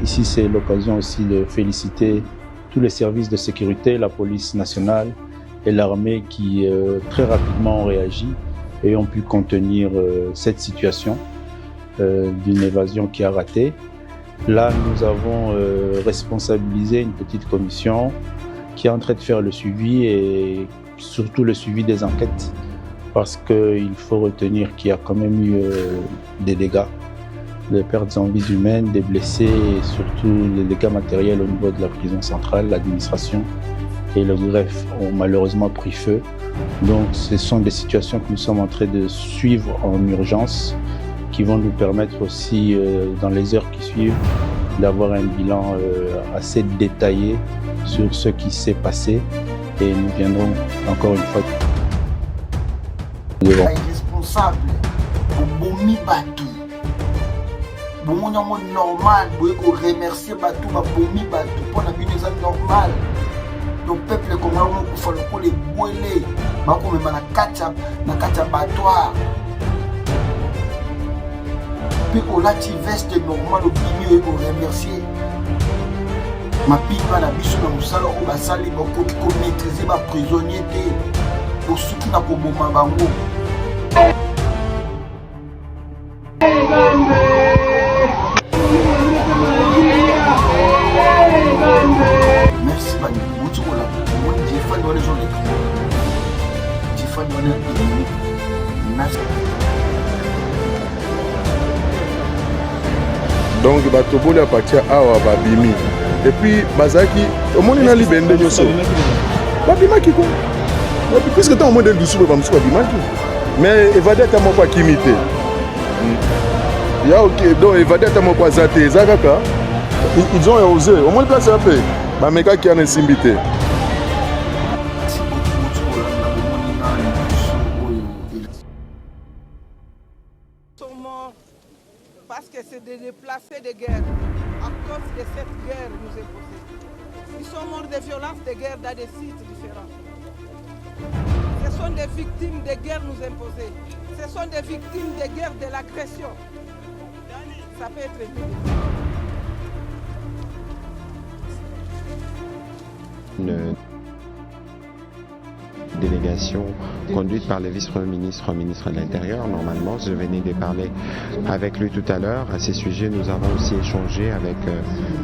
Ici, c'est l'occasion aussi de féliciter tous les services de sécurité, la police nationale et l'armée qui très rapidement ont réagi et ont pu contenir cette situation d'une évasion qui a raté. Là, nous avons responsabilisé une petite commission qui est en train de faire le suivi et surtout le suivi des enquêtes parce qu'il faut retenir qu'il y a quand même eu des dégâts, des pertes en vies humaines, des blessés et surtout les dégâts matériels au niveau de la prison centrale. L'administration et le greffe ont malheureusement pris feu. Donc ce sont des situations que nous sommes en train de suivre en urgence qui vont nous permettre aussi dans les heures qui suivent d'avoir un bilan assez détaillé sur ce qui s'est passé et nous viendrons encore une fois devant. Responsable bomi batou bon normal pour remercier batou bomi batou pour la vie normal le peuple comme on faut le les boiler ba ko même na kacha batoire puis on a ti veste normal au bimi pour remercier ma pipa la biso na musala o basali ba ko maîtriser ba prisonnier te pour ceux qui na ko boma bango. Merci Bani. Vous la moi j'ai fait dans les gens j'ai fait dans les merci. Donc batoboli à partir awa babimi et puis bazaki au monde na libende nyoso babimaki ko puisque tant au monde du sous babimaki mais évadé ta moko kimité ya ok donc évadé ta moko zate zakaka ils ont osé au moins place après bameka qui a simbité. Parce que c'est des déplacés de guerre à cause de cette guerre nous imposée. Ils sont morts de violences de guerre dans des sites différents. Ce sont des victimes de guerre nous imposées. Ce sont des victimes de guerre de l'agression. Ça peut être une délégation conduite par le vice-premier ministre, ministre de l'Intérieur. Normalement, je venais de parler avec lui tout à l'heure. À ces sujets, nous avons aussi échangé avec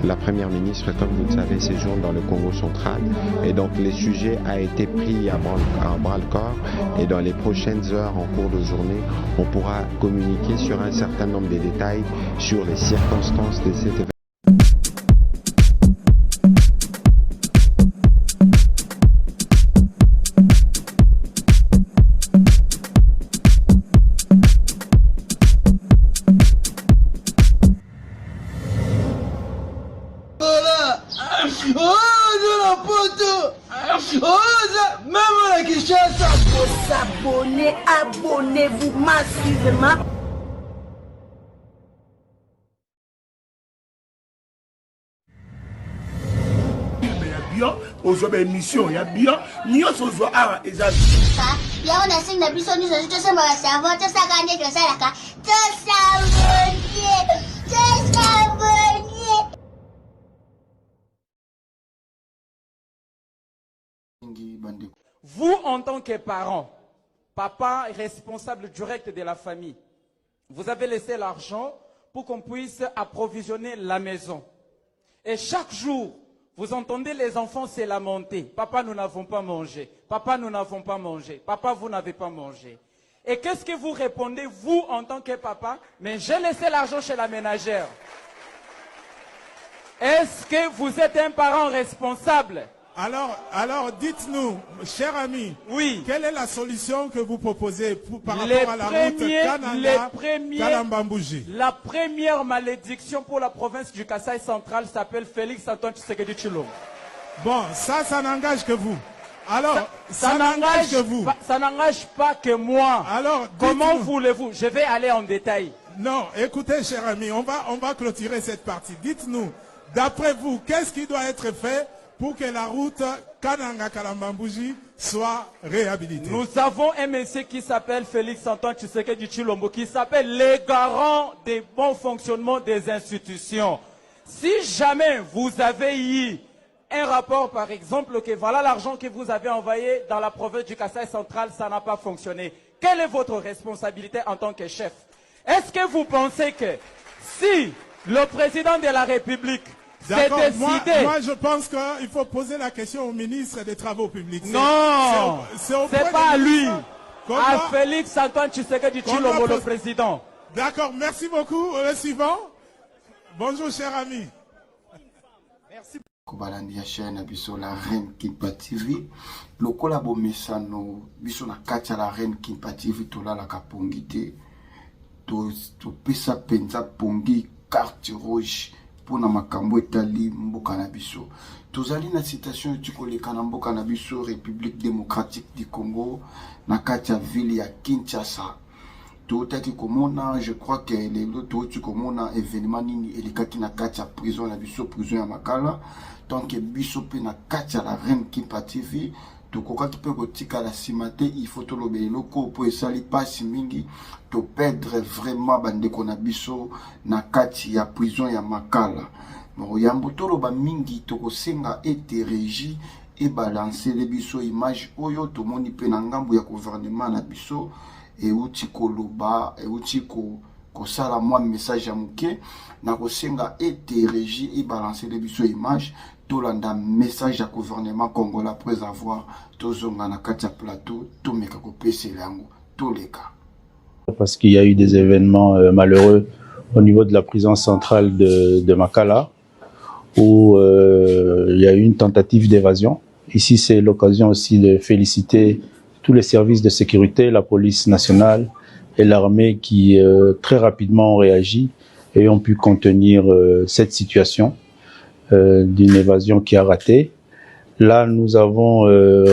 la première ministre, comme vous le savez, séjourne dans le Congo central. Et donc, le sujet a été pris à bras-le-corps. Et dans les prochaines heures, en cours de journée, on pourra communiquer sur un certain nombre de détails sur les circonstances de cet événement. S'abonner, abonnez-vous massivement. Aujourd'hui émission, il y a bien, ni on se voit à et ça. Il y a un signe de biso ni je te sais moi cerveau, tu sais gagner que ça là, tu s'abonner. Vous, en tant que parents, papa responsable direct de la famille, vous avez laissé l'argent pour qu'on puisse approvisionner la maison. Et chaque jour, vous entendez les enfants se lamenter. Papa, nous n'avons pas mangé. Papa, nous n'avons pas mangé. Papa, vous n'avez pas mangé. Et qu'est-ce que vous répondez, vous, en tant que papa? Mais j'ai laissé l'argent chez la ménagère. Est-ce que vous êtes un parent responsable? Alors dites-nous, cher ami, oui, quelle est la solution que vous proposez par rapport à la route Kananga-Kalambambouji? La première malédiction pour la province du Kasaï central s'appelle Félix Antoine Tshisekedi Tshilombo. Bon, ça n'engage que vous. Alors, ça n'engage que vous. Ça n'engage pas que moi. Alors, comment voulez-vous? Je vais aller en détail. Non, écoutez, cher ami, on va clôturer cette partie. Dites-nous, d'après vous, qu'est-ce qui doit être fait pour que la route Kananga-Kalambambouji soit réhabilitée? Nous avons un monsieur qui s'appelle Félix Antoine Tshisekedi Tshilombo, qui s'appelle les garants des bons fonctionnements des institutions. Si jamais vous avez eu un rapport, par exemple, que voilà l'argent que vous avez envoyé dans la province du Kasaï central, ça n'a pas fonctionné. Quelle est votre responsabilité en tant que chef? Est-ce que vous pensez que si le président de la République s'est décidé... Moi, je pense qu'il faut poser la question au ministre des Travaux publics. Non, c'est pas à lui. À Félix Antoine Tshisekedi Tshilombo, le président. D'accord, merci beaucoup. Le suivant. Bonjour, cher ami. Merci. Kobalandi ya chaîne biso la reine Kimpa TV lokola bo mesano biso na kati la reine Kimpa TV tolala ka pongi te to pesa penza pongi carte rouge pona makambo etali mboka na biso tozali na citation etukoleka na mboka na biso République démocratique du Congo na kati ya ville ya Kinshasa. Totaki komona, je crois que les autres komona événement nini elikaki na kati ya prison na biso prison ya Makala. Tant que biso pe na kati ya la reine Kimpa TV tokokaki pe kotika la simate il faut tolobe loko po esali pasi mingi to perdre vraiment bandeko na biso na kati ya prison ya Makala. Bon yambo toloba mingi tokosenga ete régie et balancer les biso image oyo to moni pe na ngambu ya gouvernement na biso et uti koloba et uti ko sala moi message ya muke na kosenga ete régie et balancer les biso image tolanda message à gouvernement congolais après avoir tozonga na kati ya plateau tomeka kopesela yango toleka. Parce qu'il y a eu des événements malheureux au niveau de la prison centrale de Makala où il y a eu une tentative d'évasion. Ici, c'est l'occasion aussi de féliciter tous les services de sécurité, la police nationale et l'armée qui très rapidement ont réagi et ont pu contenir cette situation d'une évasion qui a raté. Là, nous avons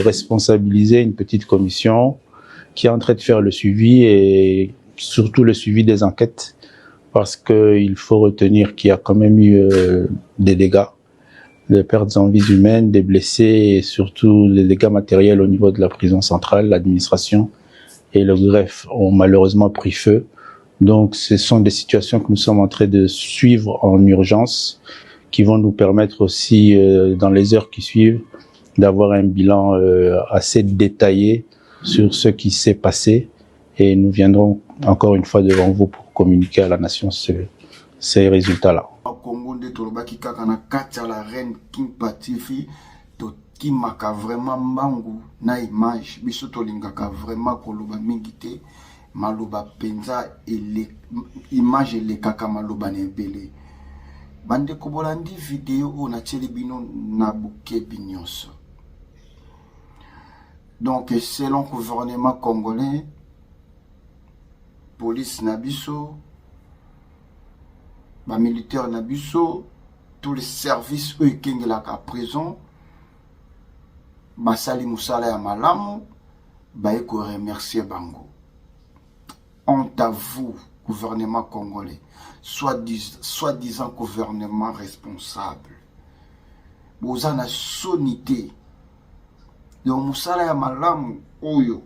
responsabilisé une petite commission qui est en train de faire le suivi et surtout le suivi des enquêtes parce qu'il faut retenir qu'il y a quand même eu des dégâts, des pertes en vies humaines, des blessés et surtout des dégâts matériels au niveau de la prison centrale. L'administration et le greffe ont malheureusement pris feu. Donc ce sont des situations que nous sommes en train de suivre en urgence qui vont nous permettre aussi dans les heures qui suivent d'avoir un bilan assez détaillé sur ce qui s'est passé et nous viendrons encore une fois devant vous pour communiquer à la nation ces résultats-là. La reine Kimpa TV kimaka vraiment mbangu na image biso tolingaka vraiment koloba mingi te maloba penza ele image elekaka maloba na ebele bande ko bolandi vidéo on a tieli bino na bukebi nyonso. Donc selon le gouvernement congolais police na biso ba militaire na biso tous les services eux kengelaka prison basali musala ya malamu baye ko remercier bango. Honte à vous gouvernement congolais, soi-disant gouvernement responsable. Vous en avez sonité. Donc musala ya malamu oyo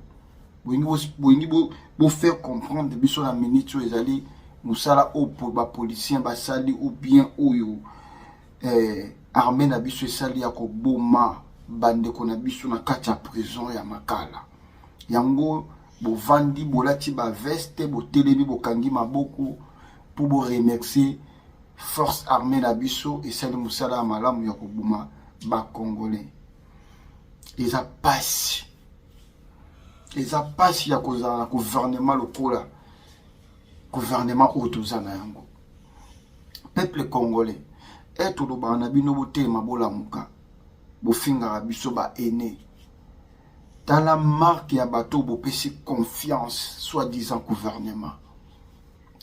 vous faire comprendre biso la minute où ezali musala opo ba policier basali ou bien oyo armée na biso esali ya ko boma bande ko na biso na kati ya prison ya Makala. Yango bo vandi bolati ba veste bo telemi bo kangi maboko pour bo remercier force armée na biso esali musala ya malamu ya ko boma ba congolais. Eza pasi ya kozala na gouvernement lokola gouvernement otozana yango peuple congolais eto loba na bino botema bolamuka bofinga biso ba ene dans la marque ya bateau bopesi confiance soi-disant gouvernement.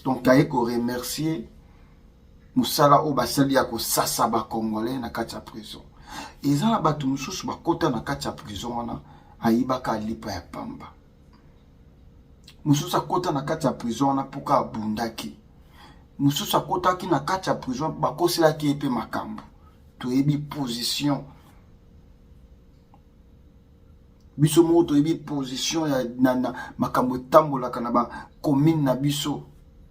Donc aye ko remercier musala o basali ya ko sasa ba congolais na kati ya prison. Eza na bato mususu bakota na kati ya prison wana ayibaka lipa ya pamba. Mususu akota na kati ya prison wana puka abundaki. Mususu akotaki na kati ya prison bakoselaki epe makambo. Toyebi position biso mo toyebi position ya na makambo tambolaka na ba commune na biso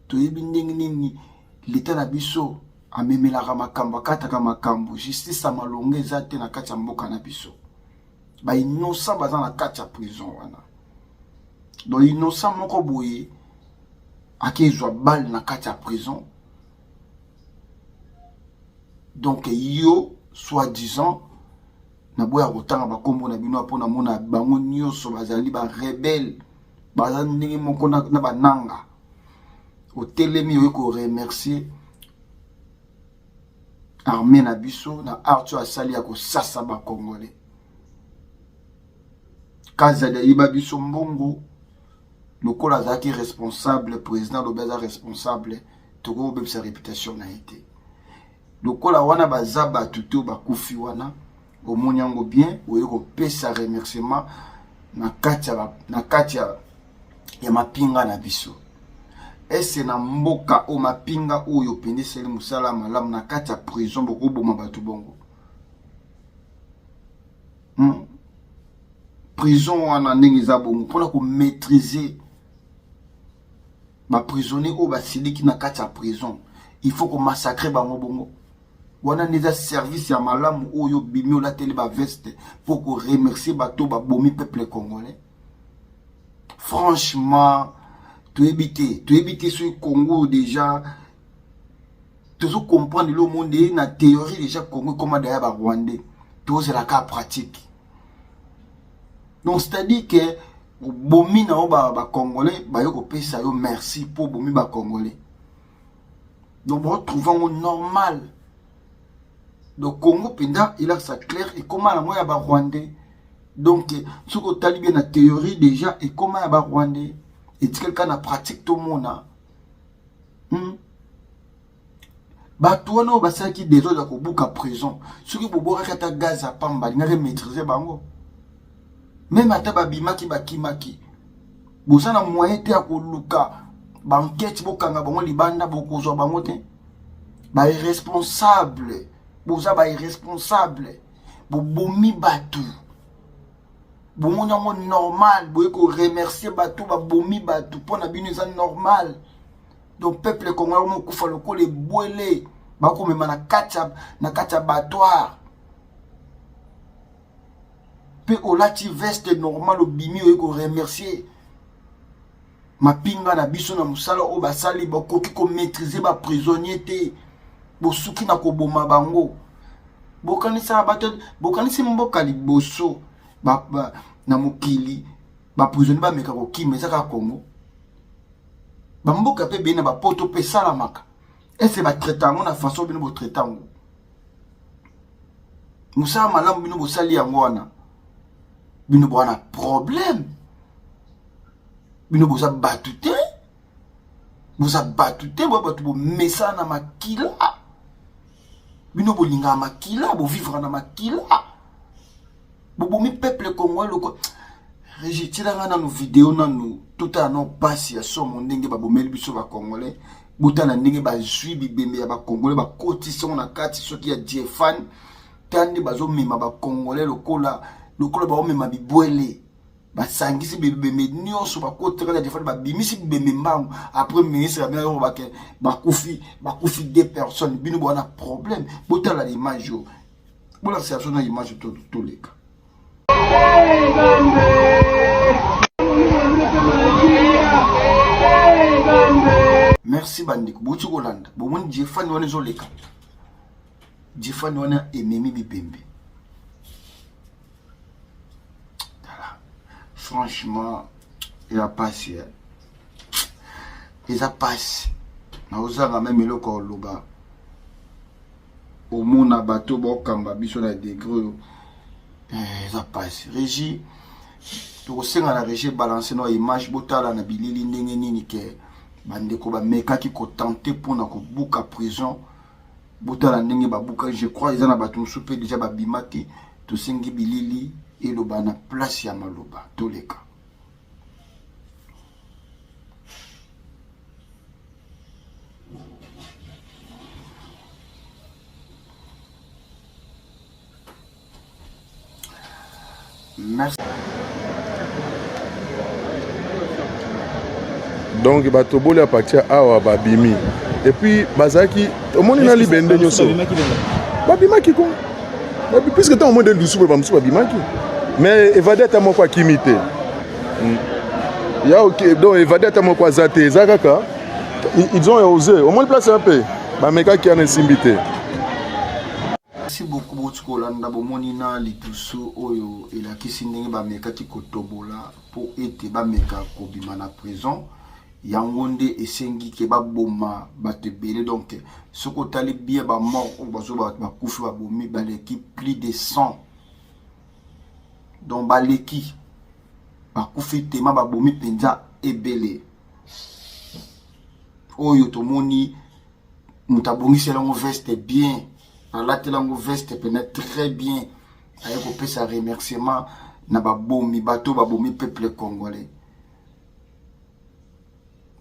toyebi ndenge nini l'état na biso amemelaka makambo akataka makambo justice amalonga eza te na kati ya mboka na biso bainosa baza na kati ya prison wana donc inosa moko boye akezwa balle na kati ya prison donc yo soi-disant na boya kotanga bakombo na bino apona mona bango nyonso bazali ba rebelle baza ndenge moko na bananga otelemi oyo ko remercier armée na biso na Arthur asali ya kosasa ba congolais kazali yiba biso mbongo lokola azaki responsable président Lobeza responsable toko bebisa réputation na été lokola wana baza batuto bakufi wana omoni yango bien oyo kopesa remerciement na kati ya mapinga na biso ese na mboka o mapinga oyo pendeseli musala malamu na kati ya prison bokoboma batu bongo prison wana ndenge eza bongo mpona komaîtriser baprisonnier oyo basiliki na kati ya prison il faut komassacre bango bongo wana neza service ya malamu oyo bimi olateli baveste pour ko remercier bato babomi peuple congolais franchement tu éviter ce Congo déjà tu comprendre le monde na théorie déjà Congo comment d'ailleurs ba Rwandais tout c'est la cas pratique donc c'est-à-dire que bomi na ba congolais ba yoko pesa yo merci pour bomi ba congolais donc retrouvons normal donc Congo penda il a ça clair et comment la moya ba Rwandais donc ce que tu as bien la théorie déjà et comment ya ba Rwandais et quelqu'un na pratique tout le monde bato wana basalaki des autres ko buka prison soki boboka kata gaz à pamba ngare maîtriser bango même ata babimaki bakimaki bosana moyen te akoluka banquette bokanga bango libanda bokozwa bango te ba irresponsable boza ba irresponsable bobomi batu bomonyango normal boye ko remercier batu babomi batu pona bino eza normal donc peuple congolais mo kufa loko le boele bako mema na kacha batoire pe olati veste normal obimi oye ko remercier mapinga na biso na musala o basali bakoki ko maîtriser ba prisonnier te bosuki na koboma bango bokanisa bato bokanisi mboka liboso na mokili ba prisonnier ba meka ko kimeza ka Congo ba mboka pe bena ba poto pe salamaka ese ba traitango na façon bino bo traitango musala malamu bino bo sali yango wana bino bo na problème bino bo za batute bo batu bo mesa na makila bino bo linga makila bo vivre na makila bo bomi peuple congolais loko rejitira ngana no vidéo nanu tout à no pasi ya somo ndenge ba bomeli biso ba congolais butana ndenge ba zui bibembe ya ba congolais ba kotisa na kati soki ya Diefan tandi bazo mema ba congolais lokola ba omema bibwele ba sangisi bibembe nyonso ba kotira ya Diefan ba bimisi bibembe mbangu après ministre ya mero ba kufi 2 personnes bino bona problème butala l'image yo bola serge na image tout les cas. Merci bandiko botu kolanda bomoni Diefan wana zoleka Diefan wana ememi bibembe franchement il a passé na ozanga même eloko loba omona bato bokamba biso na degré ça passe régie to senga na régie balancer no image botala na bilili ndenge nini ke bandeko ba mekaki ko tenter pour na ko buka prison botala ndenge ba buka je crois ils en a batu soupe déjà ba bimaki to sengi bilili et lo bana place ya maloba tous les cas. Merci. Donc bato boli à partir awa babimi. Et puis bazaki au monde na libende nyoso. Babimaki ko. Puisque tant au monde de douceur ba msuba babimaki. Mais évadé ta moko kimité. Ya OK donc évadé ta moko zate zakaka. Ils ont osé. Au moins place un peu. Ba meka qui en insimbité. Merci beaucoup Botskolanda bomonina litusu oyo elakisi ndenge ba meka ki kotobola pour ete ba meka kobima na prison. Yango nde esengi ke baboma bato ebele donc soki otali bien bamort oyo bazo bakufi babomi baleki plus de 100 donc baleki bakufi tema babomi mpenza ebele oyo tomoni moto abongisela yango veste bien alatela yango veste pena très bien aye kopesa remerciement na babomi bato babomi peuple congolais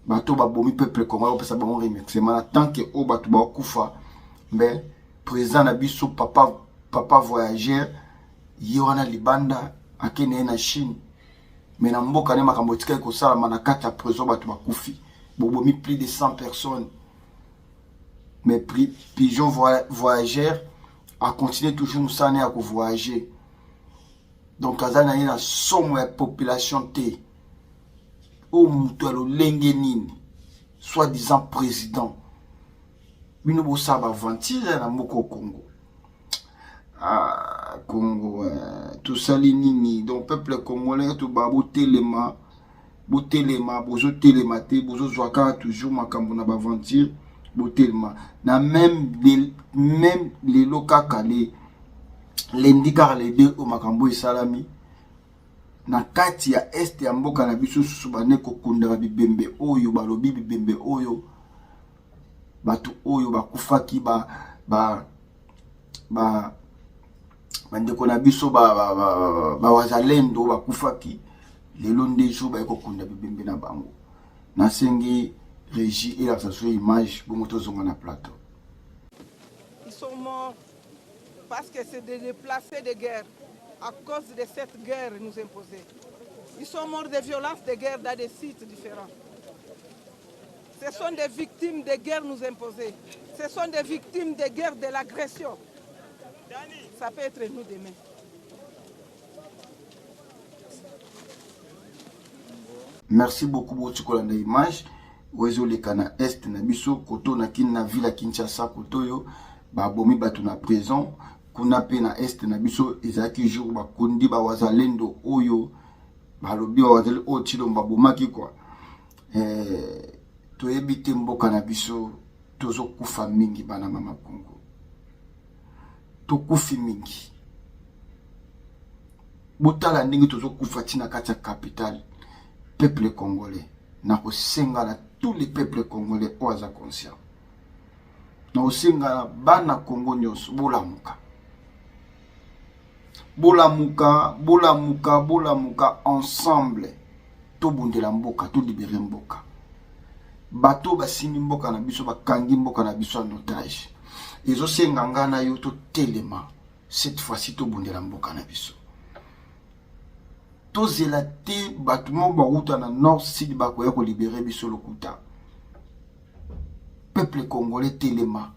bato babomi peuple congolais opesa bango remerciement tant que o bato bakufa mais président na biso papa voyageur ye wana libanda akene na Chine mais na mboka ne makambo tika ko sala manakata prison bato bakufi bobomi plus de 100 personnes mais pigeon voyageur a continué toujours nous saner à voyager donc azana na somme ya population te au mutualo lengenini soi-disant président bino bosaba aventure na moko Congo Congo tout ça nini donc peuple congolais tout babo telema bozo telema te bozo zwaka toujours makambo na aventure botelema na même les lokaka les ndikar les deux au makambo salami na kati ya est ya mboka na biso susu bane kokunda bibembe oyo balobi bibembe oyo batu oyo bakufaki bandeko na biso ba wazalendo bakufaki lelo ndejo ba kokunda bibembe na bango na sengi régie et la image pour motozonga na plateau. Ils sont morts parce que c'est des déplacés de guerre à cause de cette guerre nous imposée. Ils sont morts de violences de guerre dans des sites différents. Ce sont des victimes de guerre nous imposées. Ce sont des victimes de guerre de l'agression. Ça peut être nous demain. Merci beaucoup pour ce image. Oezo leka na est na biso koto na kin na ville Kinshasa koto yo ba bomi batu na prison kuna pe na est na biso ezaki jour ba kundi ba wazalendo oyo ba lobi wa wazali o tilo mbabomaki kwa to ebite mboka na biso tozo kufa mingi bana mama Kongo to kufi mingi botala ndingi tozo kufa tina kati capitale peuple congolais na kosenga na tous les peuples congolais oaza conscient na kosenga na bana Congo nyos bolamuka ensemble to bundela mboka to libérer mboka bato basimi mboka na biso bakangi mboka na biso en otage ezo senga ngana yo to telema cette fois-ci to bundela mboka na biso to zelate batumo bauta na nord sud bakoya ko libérer biso lokuta peuple congolais telema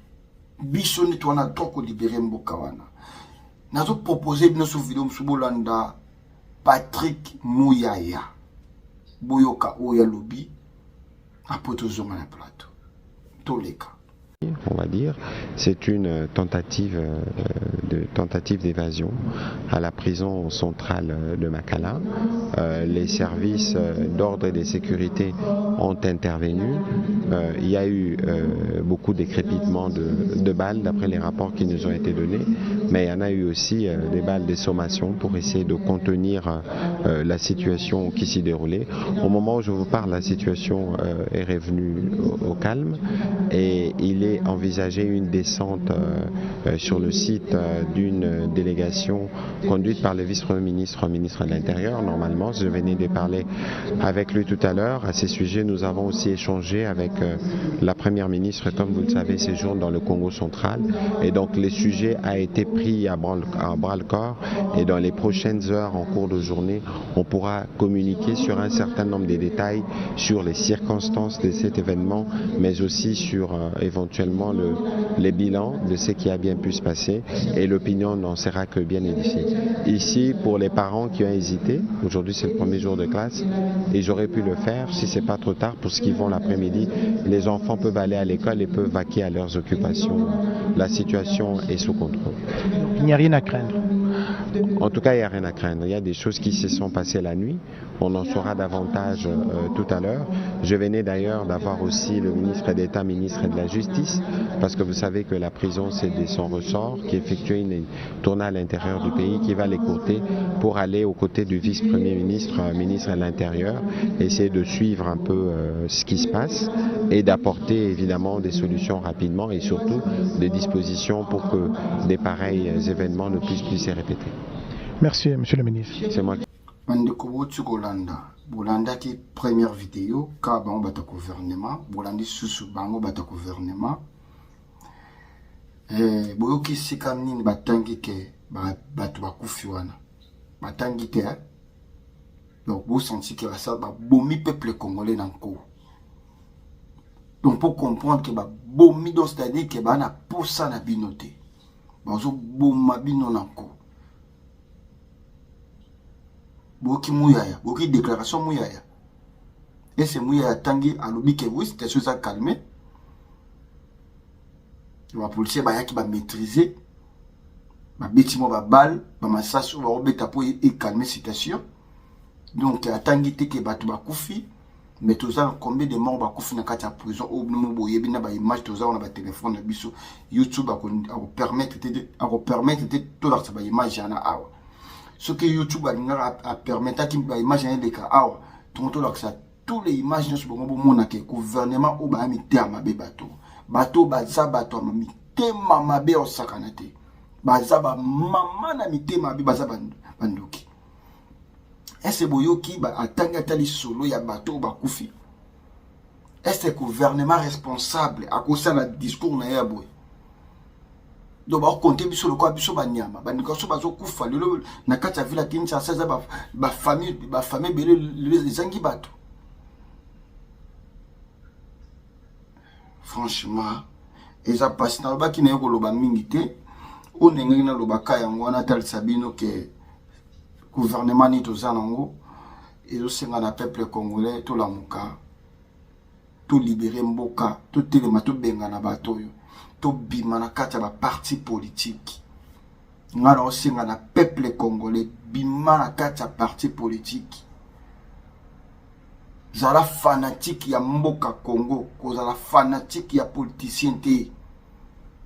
biso ni to na to ko libérer mboka wana nazo proposer bino sur vidéo msubolanda Patrick Muyaya boyoka oya lobi apoto zonga na plateau toleka. On va dire, c'est une tentative d'évasion à la prison centrale de Makala. Les services d'ordre et de sécurité ont intervenu. Il y a eu beaucoup d'écrépitements de balles d'après les rapports qui nous ont été donnés, mais il y en a eu aussi des balles de sommation pour essayer de contenir la situation qui s'y déroulait. Au moment où je vous parle, la situation est revenue au calme et il est envisagé une descente sur le site d'une délégation conduite par le vice-premier ministre, ministre de l'Intérieur. Normalement, je venais de parler avec lui tout à l'heure. À ces sujets, nous avons aussi échangé avec la première ministre, comme vous le savez, séjourne dans le Congo central. Et donc, le sujet a été pris à bras le corps et dans les prochaines heures en cours de journée, on pourra communiquer sur un certain nombre de détails sur les circonstances de cet événement, mais aussi sur éventuellement les bilans de ce qui a bien pu se passer et l'opinion n'en sera que bien édifiée. Ici, pour les parents qui ont hésité, aujourd'hui c'est le premier jour de classe et j'aurais pu le faire si c'est pas trop tard pour ce qui vont l'après-midi. Les enfants peuvent aller à l'école et peuvent vaquer à leurs occupations. La situation est sous contrôle. Il n'y a rien à craindre. En tout cas, il n'y a rien à craindre. Il y a des choses qui se sont passées la nuit. On en saura davantage tout à l'heure. Je venais d'ailleurs d'avoir aussi le ministre d'État, ministre de la Justice, parce que vous savez que la prison, c'est de son ressort, qui effectue une tournée à l'intérieur du pays, qui va l'écourter pour aller aux côtés du vice-premier ministre, ministre de l'Intérieur, essayer de suivre un peu ce qui se passe et d'apporter évidemment des solutions rapidement et surtout des dispositions pour que des pareils événements ne puissent plus se répéter. Merci, monsieur le ministre. C'est moi. Bolanda qui première vidéo ka bango bata gouvernement bolandi susu bango bata gouvernement boyo ki sika nini batangi ke batu bakufi wana batangi te donc vous sentez que ça ba bomi peuple congolais nanko donc pour comprendre que ba bomi donc c'est-à-dire que ba na posa na binoté bazo boma bino nanko boki mouyaya, boki déclaration mouyaya. Et c'est mouyaya tangi alobi que oui, c'était chose à calmer. Le policier ba yaki ba maîtriser. Ba betimo ba balle, ba massage ba obeta pour calmer situation. Donc atangi te ke batu ba kufi, mais toza combien de morts ba kufi na kati ya prison ou no boye bina ba image toza on ba téléphone na biso YouTube a permettre de tout leur ba image na awa. Ce que YouTube a permis à imaginer des cas, tous les images sur le gouvernement au Bahami terme bateau baza bateau mami tema mabe au sakanate baza ba mama na mitema mabe baza bandoki. Est-ce boyoki ba atanga tali solo ya bateau ba kufi? Est-ce que gouvernement responsable à cause de discours na ya boy? Donc ba compter biso lokwa biso banyama bandika so bazo kufa lelo na kati ya villa Kinshasa saza ba famille belé les angi bato. Franchement eza passe na ba kina yoko loba mingi te o nengi na loba ka yango wana tal sabino ke gouvernement ni tozanango ezo senga na peuple congolais to la muka to libérer mboka to telema to benga na bato yo to bima na kati ya parti politique ngana osenga na peuple congolais bima na kati ya parti politique zala fanatique ya mboka Congo kozala fanatique ya politicien te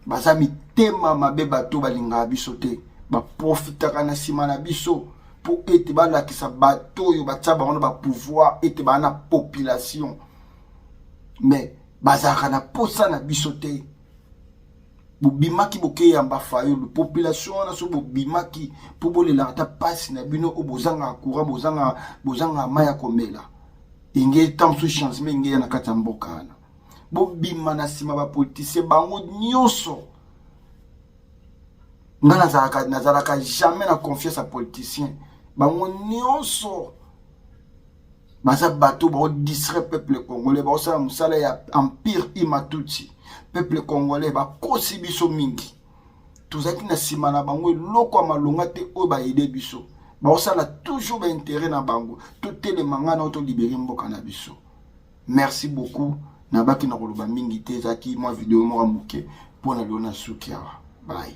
baza mitema mabe bato balinga biso te ba profitaka na sima na biso pour ete balakisa bato yo batia bango ba pouvoir ete bana population mais bazaka na posa na biso te bobimaki boke yamba fayo le population na so bobimaki pour bolela ta passe na bino obozanga courant bozanga maya komela inge tam sous chance mais inge na kata mboka na bobima na sima ba politicien bango nyonso ngana nazalaka jamais na confiance à politicien bango nyonso baza bato ba distrait peuple congolais ba osala musala ya empire Imatutsi peuple congolais ba kosi biso mingi tozaki na sima na bango loko malonga te o ba aider biso ba osala toujours ba intérêt na bango to telemanga na to libérer mboka na biso. Merci beaucoup na baki na koloba mingi te zaki moi vidéo mo ramuke pona lona sukiawa bye.